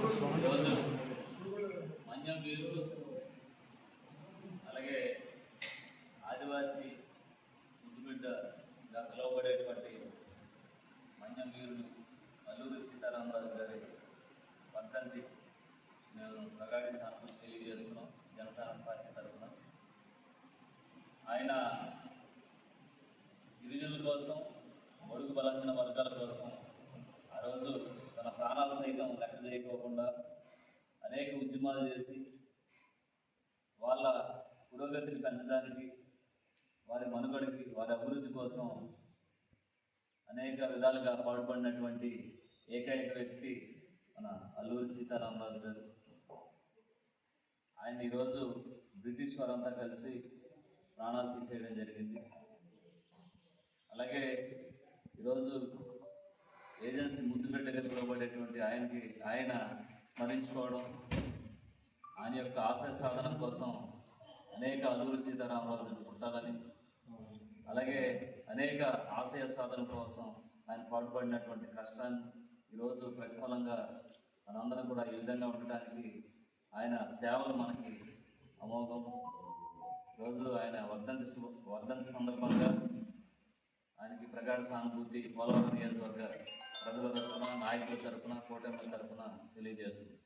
ఈరోజు మన్యం వీరు అలాగే ఆదివాసీ ముద్దుబిడ్డగా పిలువబడేటువంటి మన్యం వీరులు అల్లూరి సీతారామరాజు గారి వర్ధంతి నేను ప్రగాఢ సానుభూతి తెలియజేస్తున్నాం జనసేన పార్టీ తరఫున. ఆయన గిరిజనుల కోసం, బడుగు బలహీన వర్గాల కోసం ఆ రోజు తన ప్రాణాలు సైతం లెక్క చేయకోకుండా అనేక ఉద్యమాలు చేసి వాళ్ళ పురోగతిని పెంచడానికి, వారి మనుగడకి, వారి అభివృద్ధి కోసం అనేక విధాలుగా పాటుపడినటువంటి ఏకైక వ్యక్తి మన అల్లూరి సీతారామరాజు గారు. ఆయన ఈరోజు బ్రిటిష్ వారంతా కలిసి ప్రాణాలు తీసేయడం జరిగింది. అలాగే ఈరోజు ఏజెన్సీ ముద్దుబిడ్డగా పిలువబడేటువంటి ఆయన స్మరించుకోవడం, ఆయన యొక్క ఆశయ సాధన కోసం అనేక అల్లూరి సీతారామరాజును పుట్టాలని, అలాగే అనేక ఆశయ సాధన కోసం ఆయన పాటుపడినటువంటి కష్టాన్ని ఈరోజు ప్రతిఫలంగా మనందరం కూడా ఈ విధంగా ఉండటానికి ఆయన సేవలు మనకి అమోఘం. ఈరోజు ఆయన వర్ధంతి సందర్భంగా ఆయనకి ప్రగాఢ సానుభూతి పోలవరం నియోజకవర్గ ప్రజల తరఫున, నాయకుల తరఫున, కూటమి తరఫున తెలియజేస్తుంది.